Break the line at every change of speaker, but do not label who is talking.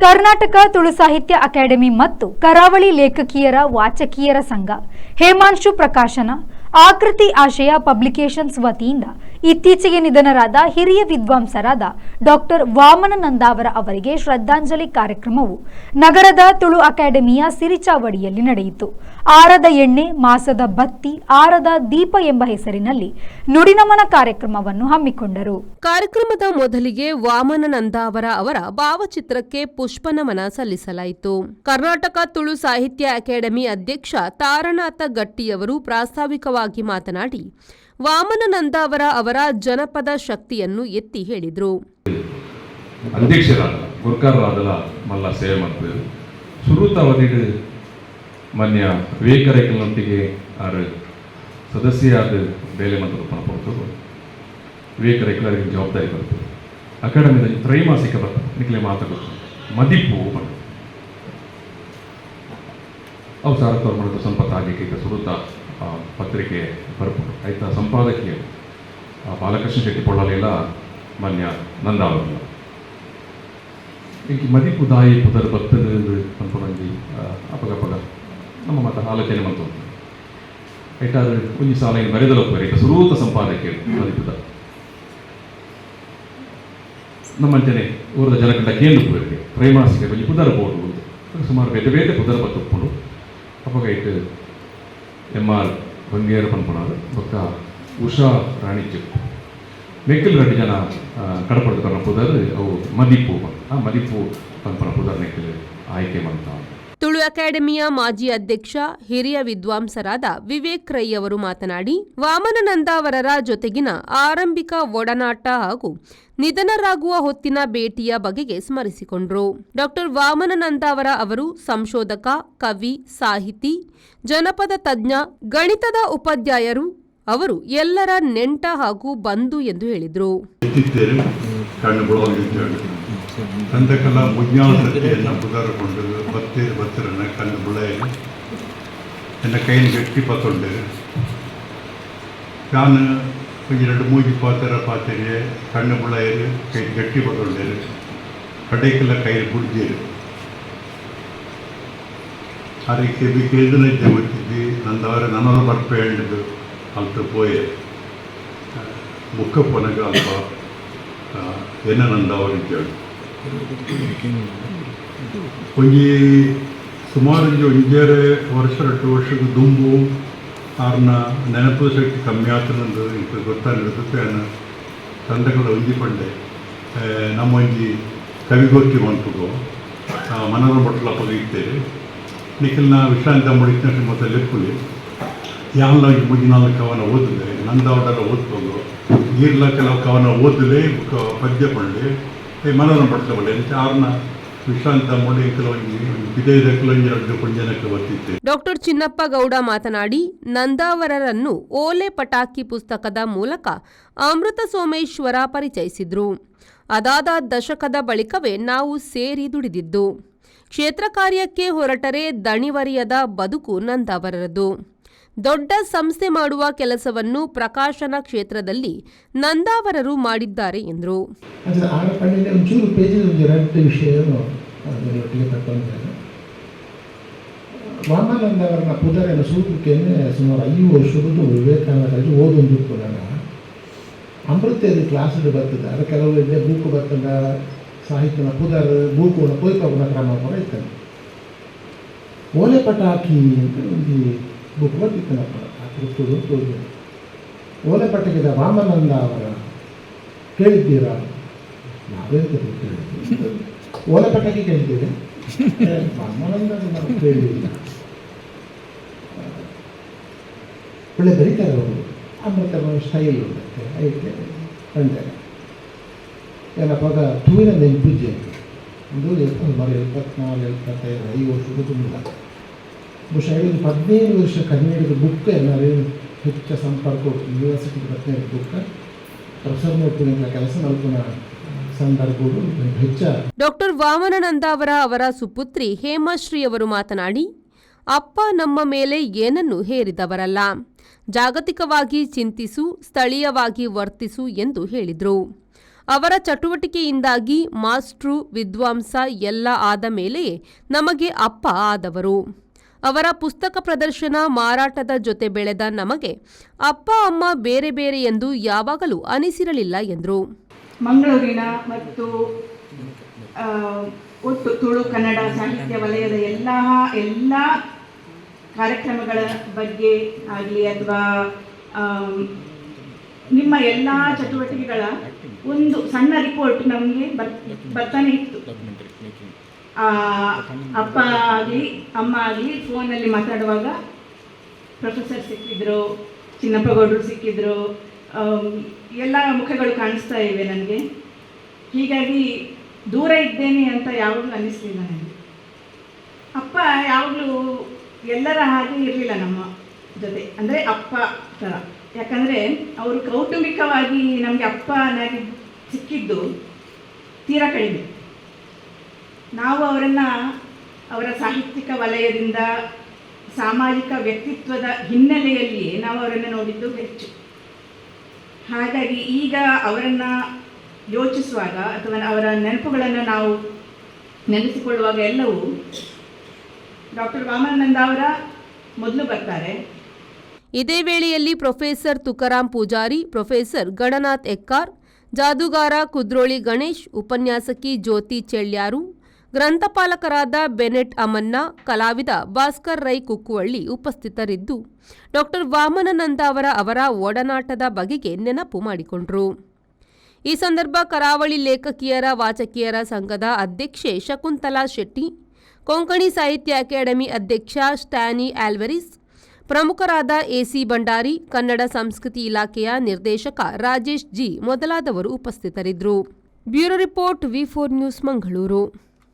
ಕರ್ನಾಟಕ ತುಳು ಸಾಹಿತ್ಯ ಅಕಾಡೆಮಿ ಮತ್ತು ಕರಾವಳಿ ಲೇಖಕಿಯರ ವಾಚಕಿಯರ ಸಂಘ ಹೇಮಾಂಶು ಪ್ರಕಾಶನ ಆಕೃತಿ ಆಶಯ ಪಬ್ಲಿಕೇಶನ್ಸ್ ವತಿಯಿಂದ ಇತ್ತೀಚೆಗೆ ನಿಧನರಾದ ಹಿರಿಯ ವಿದ್ವಾಂಸರಾದ ಡಾಕ್ಟರ್ ವಾಮನ ನಂದಾವರ ಅವರಿಗೆ ಶ್ರದ್ಧಾಂಜಲಿ ಕಾರ್ಯಕ್ರಮವು ನಗರದ ತುಳು ಅಕಾಡೆಮಿಯ ಸಿರಿಚಾವಡಿಯಲ್ಲಿ ನಡೆಯಿತು. ಆರದ ಎಣ್ಣೆ, ಮಾಸದ ಬತ್ತಿ, ಆರದ ದೀಪ ಎಂಬ ಹೆಸರಿನಲ್ಲಿ ನುಡಿನಮನ ಕಾರ್ಯಕ್ರಮವನ್ನು ಹಮ್ಮಿಕೊಂಡರು.
ಕಾರ್ಯಕ್ರಮದ ಮೊದಲಿಗೆ ವಾಮನ ನಂದಾವರ ಅವರ ಭಾವಚಿತ್ರಕ್ಕೆ ಪುಷ್ಪನಮನ ಸಲ್ಲಿಸಲಾಯಿತು. ಕರ್ನಾಟಕ ತುಳು ಸಾಹಿತ್ಯ ಅಕಾಡೆಮಿ ಅಧ್ಯಕ್ಷ ತಾರನಾಥ ಗಟ್ಟಿಯವರು ಪ್ರಾಸ್ತಾವಿಕವಾಗಿ ಮಾತನಾಡಿ ವಾಮನ ನಂದಾವರ ಅವರ ಜನಪದ ಶಕ್ತಿಯನ್ನು ಎತ್ತಿ ಹೇಳಿದರು.
ಅಧ್ಯಕ್ಷರಾದ ಗುರ್ಕಾರರಾದಲ ಮಲ್ಲ ಸೇವೆ ಮಾಡ್ತಾರೆ. ಶುರುತ ಅವಧಿಗೆ ಮನ್ಯ ವಿವೇಕರೇಖಲೊಟ್ಟಿಗೆ ಆರು ಸದಸ್ಯರಾದ ಬೇಲೆ ಮತ್ತು ಪಣಪಡ್ತರು ವಿವೇಕರೇಖಲರಿಗೆ ಜವಾಬ್ದಾರಿ ಬರ್ತದೆ. ಅಕಾಡೆಮಿದ ತ್ರೈಮಾಸಿಕ ಬರ್ತದೆ ನಿಖಲೆ ಮಾತಾಡೋದು ಮದಿಪ್ಪು ಬರ್ತದೆ. ಅವು ಸಾರತ್ತವ್ರು ಮಾಡೋದು ಸ್ವಲ್ಪ ತಾಗಿಕೆ ಸುರುತ ಪತ್ರಿಕೆ ಬರ್ಬೋದು ಆಯ್ತಾ. ಸಂಪಾದಕೀಯ ಬಾಲಕೃಷ್ಣ ಶೆಟ್ಟಿ ಪೊಳ್ಳಲೆಲ್ಲ ಮಾನ್ಯ ನಂದಾವರಲ್ಲ ಈಗ ಮದಿಪು ದಾಯಿ ಪುದರ್ ಬತ್ತದ ಅನ್ಕೊಂಡಿ ಅಪಗಪಗ ನಮ್ಮ ಮತ ಆಲೋಚನೆ ಮಾಡ್ತು ಆಯ್ತಾದ್ರೆ ಒಂಜಿ ಸಾಲ ಏನು ಬರೆದಲೋಗ್ತಾರೆ ಈಗ ಸುರೂತ ಸಂಪಾದಕೀಯ ಮದಿಪುದ ನಮ್ಮಂಚನೆ ಊರದ ಜನಕಂಡ ಕೇಂದ್ರ ತ್ರೈಮಾಸಿಕ ಒಂಜಿ ಪುದರ್ ಬೋರ್ಡು ಸುಮಾರು ಬೇತೆ ಬೇತೆ ಪುದರ್ ಬತ್ತುಪ್ಪುಡು ಅಪಗ ಇಟ್ಟು MR ಬಂಗೇರ ಪನ್ಪುಣಾರು ಬೊಕ್ಕ ಉಷಾ ರಾಣಿಜ್ಜು ಮೆಕ್ಕಲ್ ಗಂಟು ಜನ ಕಡಪಡ್ದು ಕರ್ನ ಪುದರ್ ಅವು ಮದಿಪ್ಪು ಆ ಮದಿಪ್ಪು ಪನ್ಪನ ಪುದರ್ ನೆಕ್ಕಲ್ ಆಯ್ಕೆ ಮಾಡ್ತಾ.
ತುಳು ಅಕಾಡೆಮಿಯ ಮಾಜಿ ಅಧ್ಯಕ್ಷ ಹಿರಿಯ ವಿದ್ವಾಂಸರಾದ ವಿವೇಕ್ ರೈ ಅವರು ಮಾತನಾಡಿ ವಾಮನ ನಂದಾವರರ ಜೊತೆಗಿನ ಆರಂಭಿಕ ಒಡನಾಟ ಹಾಗೂ ನಿಧನರಾಗುವ ಹೊತ್ತಿನ ಭೇಟಿಯ ಬಗೆಗೆ ಸ್ಮರಿಸಿಕೊಂಡರು. ಡಾಕ್ಟರ್ ವಾಮನ ನಂದಾವರ ಅವರು ಸಂಶೋಧಕ, ಕವಿ, ಸಾಹಿತಿ, ಜನಪದ ತಜ್ಞ, ಗಣಿತದ ಉಪಾಧ್ಯಾಯರು. ಅವರು ಎಲ್ಲರ ನೆಂಟ ಹಾಗೂ ಬಂಧು ಎಂದು ಹೇಳಿದರು.
ತಂದಕಲ್ಲ ಮುಜ್ಞಾನತೆಯನ್ನು ಪುದಾರಕೊಂಡು ಬತ್ತಿರನ್ನ ಕಣ್ಣು ಬುಳೆಯಲ್ಲಿ ಎನ್ನ ಕೈಯನ್ನು ಗಟ್ಟಿ ಪತ್ತೊಂಡು ನಾನು ಎರಡು ಮೂಜಿ ಪಾತ್ರೆ ಕಣ್ಣು ಬುಳೆಯರು ಕೈ ಗಟ್ಟಿ ಪತ್ತೊಂಡರು ಕಡೆಗೆಲ್ಲ ಕೈಯಲ್ಲಿ ಬುಡ್ಜೀರು ಅದಕ್ಕೆ ಕೇಳಿದ್ರೆ ಗೊತ್ತಿದ್ದಿ ನಂದವರ ನನ್ನನ್ನು ಬರ್ಪೆ ಹೇಳಿದ್ದು ಅಲ್ತು ಪೋಯೆ ಮುಖ ಪೊನಗ ಅಲ್ಪ ಎನ್ನ ನಂದವರಿಗೆ ಒಂಜಿ ಸುಮಾರು ಒಂಜೇರೆ ವರ್ಷ 2 ವರ್ಷದ ದುಂಬು ಅವ್ರನ್ನ ನೆನಪು ಶಕ್ತಿ ಕಮ್ಮಿ ಆಗ್ತದಂದು ಈಗ ಗೊತ್ತಾಗಿರುತ್ತೆ. ತಂದೆಗಳ ಒಂಜಿ ಪಂಡೆ ನಮ್ಮ ಒಂಜಿ ಕವಿಗೋಷ್ಠಿ ಮಾಡ್ಬಿಟ್ಟು ಮನೋರ ಬಟ್ಲಪ್ಪ ಇರ್ತೇವೆ ನಿಖಿಲ್ನ ವಿಶ್ರಾಂತ ಮುಡಿತ ಮತ್ತು ಲೆಕ್ಕುಲಿ ಯಾವಲ್ಲ ಮುಗಿನಾಲ್ ಕವನ ಓದಿದೆ ನಂದವಡೆಲ್ಲ ಓದ್ಬೋದು ಈರ್ಲ ಕೆಲವು ಕವನ ಓದಲೇ ಪದ್ಯ ಪಂಡೆ ಮನೋರಮ ಪಡ್ತಬಲ್ಲೆ ಅಂತ ಅವ್ರನ್ನ ವಿಶ್ರಾಂತ ಮುಡಿ ಕೆಲವೊಂದು ವಿದೇದ ಕೆಲವೊಂದು ಪುಂಜನಕ್ಕೆ ಬರ್ತಿತ್ತು.
ಡಾಕ್ಟರ್ ಚಿನ್ನಪ್ಪ ಗೌಡ ಮಾತನಾಡಿ ನಂದಾವರರನ್ನು ಓಲೆ ಪಟಾಕಿ ಪುಸ್ತಕದ ಮೂಲಕ ಅಮೃತ ಸೋಮೇಶ್ವರ ಪರಿಚಯಿಸಿದ್ರು. ಅದಾದ ದಶಕದ ಬಳಿಕವೇ ನಾವು ಸೇರಿ ದುಡಿದಿದ್ದು. ಕ್ಷೇತ್ರ ಕಾರ್ಯಕ್ಕೆ ಹೊರಟರೆ ದಣಿವರಿಯದ ಬದುಕು ನಂದಾವರರದು. ದೊಡ್ಡ ಸಂಸ್ಥೆ ಮಾಡುವ ಕೆಲಸವನ್ನು ಪ್ರಕಾಶನ ಕ್ಷೇತ್ರದಲ್ಲಿ ನಂದಾವರರು ಮಾಡಿದ್ದಾರೆ ಎಂದರು.
ಒಂಚೂರು ಪೇಜಿನ ಎರಡು ವಿಷಯವನ್ನು ಅದರೊಟ್ಟಿಗೆ ತಗೊಂಡಿದ್ದಾರೆ. ವಾಮನ ನಂದಾವರನ ಪುದರನ ಸೂಪಕ್ಕೆ ಸುಮಾರು 5 ವರ್ಷದ್ದು ವಿವೇಕಾನಂದ ಓದೊಂದು ಪುರಾಣ ಅಮೃತದ ಕ್ಲಾಸ್ ಬರ್ತದೆ. ಅದು ಕೆಲವು ಇದೆ ಬೂಕು ಬರ್ತದ ಸಾಹಿತ್ಯನ ಪುದರ್ ಬೂಕು ಪೋಯ್ಪನ ಕ್ರಮ ಕೂಡ ಇರ್ತದೆ. ಓಲೆ ಪಟಾಕಿ ಅಂತ ಒಂದು ಬುಕ್ ಬರ್ತಿತ್ತನಪ್ಪ ಆಕೃತಿಗಳು ತೋರಿದೆ. ಓಲೆ ಪಟಾಕಿದ ವಾಮನಂದ ಅವರ ಕೇಳಿದ್ದೀರಾ? ನಾವೇಂತ ಕೇಳಿದ್ದೀವಿ, ಓಲೆ ಪಟಾಕಿ ಕೇಳಿದ್ದೀವಿ, ವಾಮನಂದ ನಾವು ಕೇಳಿಲ್ಲ. ಒಳ್ಳೆ ಬರೀತಾರೆ ಅವರು. ಅಮೃತ ಸ್ಟೈಲ್ ಉಂಟೆ ಐತೆ ಕಂಡೆ ಏನಪ್ಪಾಗ ತೂವಿನ ನೆನಪುಜ್ಜೆ ಒಂದು 74, 75, 5 ವರ್ಷದ ತುಂಬಿಲ್ಲ. ಬಹುಶಃ 15 ವರ್ಷ ಕನ್ನಡದ ಬುಕ್ ಎಲ್ಲರೂ ಹೆಚ್ಚು ಸಂಪರ್ಕ ಯೂನಿವರ್ಸಿಟಿ 15 ಬುಕ್ ಪ್ರೊಫೆಸರ್ ನೋಡ್ತೀನಿ ಕೆಲಸ ನಲ್ಪುನ ಸಂದರ್ಭಗಳು ಹೆಚ್ಚ.
ಡಾಕ್ಟರ್ ವಾಮನ ನಂದಾವರ ಅವರ ಸುಪುತ್ರಿ ಹೇಮಶ್ರೀ ಅವರು ಮಾತನಾಡಿ ಅಪ್ಪ ನಮ್ಮ ಮೇಲೆ ಏನನ್ನು ಹೇರಿದವರಲ್ಲ, ಜಾಗತಿಕವಾಗಿ ಚಿಂತಿಸು, ಸ್ಥಳೀಯವಾಗಿ ವರ್ತಿಸು ಎಂದು ಹೇಳಿದರು. ಅವರ ಚಟುವಟಿಕೆಯಿಂದಾಗಿ ಮಾಸ್ಟ್ರು, ವಿದ್ವಾಂಸ ಎಲ್ಲ ಆದ ಮೇಲೆಯೇ ನಮಗೆ ಅಪ್ಪ ಆದವರು. ಅವರ ಪುಸ್ತಕ ಪ್ರದರ್ಶನ, ಮಾರಾಟದ ಜೊತೆ ಬೆಳೆದ ನಮಗೆ ಅಪ್ಪ ಅಮ್ಮ ಬೇರೆ ಬೇರೆ ಎಂದು ಯಾವಾಗಲೂ ಅನಿಸಿರಲಿಲ್ಲ ಎಂದರು.
ಮಂಗಳೂರಿನ ಮತ್ತು ಒಟ್ಟು ತುಳು ಕನ್ನಡ ಸಾಹಿತ್ಯ ವಲಯದ ಎಲ್ಲ ಕಾರ್ಯಕ್ರಮಗಳ ಬಗ್ಗೆ ಆಗಲಿ ಅಥವಾ ನಿಮ್ಮ ಎಲ್ಲ ಚಟುವಟಿಕೆಗಳ ಒಂದು ಸಣ್ಣ ರಿಪೋರ್ಟ್ ನಮಗೆ ಬರ್ತಾನೆ ಇತ್ತು. ಅಪ್ಪ ಆಗಲಿ ಅಮ್ಮ ಆಗಲಿ ಫೋನಲ್ಲಿ ಮಾತಾಡುವಾಗ ಪ್ರೊಫೆಸರ್ ಸಿಕ್ಕಿದ್ರು, ಚಿನ್ನಪ್ಪ ಗೌಡರು ಸಿಕ್ಕಿದ್ರು, ಎಲ್ಲ ಮುಖಗಳು ಕಾಣಿಸ್ತಾ ಇವೆ ನನಗೆ. ಹೀಗಾಗಿ ದೂರ ಇದ್ದೇನೆ ಅಂತ ಯಾವಾಗಲೂ ಅನ್ನಿಸ್ಲಿಲ್ಲ ನನಗೆ. ಅಪ್ಪ ಯಾವಾಗಲೂ ಎಲ್ಲರ ಹಾಗೆ ಇರಲಿಲ್ಲ ನಮ್ಮ ಜೊತೆ, ಅಂದರೆ ಅಪ್ಪ ಥರ. ಯಾಕಂದರೆ ಅವರು ಕೌಟುಂಬಿಕವಾಗಿ ನಮಗೆ ಅಪ್ಪನಾಗಿ ಸಿಕ್ಕಿದ್ದು ತೀರಾ ಕಡಿಮೆ. ನಾವು ಅವರ ಸಾಹಿತ್ಯಿಕ ವಲಯದಿಂದ ಸಾಮಾಜಿಕ ವ್ಯಕ್ತಿತ್ವದ ಹಿನ್ನೆಲೆಯಲ್ಲಿಯೇ ನಾವು ಅವರನ್ನು ನೋಡಿದ್ದು ಹೆಚ್ಚು. ಹಾಗಾಗಿ ಈಗ ಅವರನ್ನು ಯೋಚಿಸುವಾಗ ಅಥವಾ ಅವರ ನೆನಪುಗಳನ್ನು ನಾವು ನೆನೆಸಿಕೊಳ್ಳುವಾಗ ಎಲ್ಲವೂ ಡಾಕ್ಟರ್ ವಾಮನಾನಂದ ಅವರ ಮೊದಲು ಬರ್ತಾರೆ.
ಇದೇ ವೇಳೆಯಲ್ಲಿ ಪ್ರೊಫೆಸರ್ ತುಕಾರಾಂ ಪೂಜಾರಿ, ಪ್ರೊಫೆಸರ್ ಗಣನಾಥ್ ಎಕ್ಕಾರ್, ಜಾದೂಗಾರ ಕುದ್ರೋಳಿ ಗಣೇಶ್, ಉಪನ್ಯಾಸಕಿ ಜ್ಯೋತಿ ಚೆಳ್ಯಾರು, ಗ್ರಂಥಪಾಲಕರಾದ ಬೆನೆಟ್ ಅಮನ್ನ, ಕಲಾವಿದ ಭಾಸ್ಕರ್ ರೈ ಕುಕ್ಕುವಳ್ಳಿ ಉಪಸ್ಥಿತರಿದ್ದು ಡಾಕ್ಟರ್ ವಾಮನಾನಂದ ಅವರ ಒಡನಾಟದ ಬಗೆಗೆ ನೆನಪು ಮಾಡಿಕೊಂಡರು. ಈ ಸಂದರ್ಭ ಕರಾವಳಿ ಲೇಖಕಿಯರ ವಾಚಕಿಯರ ಸಂಘದ ಅಧ್ಯಕ್ಷೆ ಶಕುಂತಲಾ ಶೆಟ್ಟಿ, ಕೊಂಕಣಿ ಸಾಹಿತ್ಯ ಅಕಾಡೆಮಿ ಅಧ್ಯಕ್ಷ ಸ್ಟ್ಯಾನಿ ಆಲ್ವೆರಿಸ್, ಪ್ರಮುಖರಾದ ಎಸಿ ಭಂಡಾರಿ, ಕನ್ನಡ ಸಂಸ್ಕೃತಿ ಇಲಾಖೆಯ ನಿರ್ದೇಶಕ ರಾಜೇಶ್ ಜಿ ಮೊದಲಾದವರು ಉಪಸ್ಥಿತರಿದ್ದರು. ಬ್ಯೂರೋ ರಿಪೋರ್ಟ್, ವಿ4 ನ್ಯೂಸ್, ಮಂಗಳೂರು.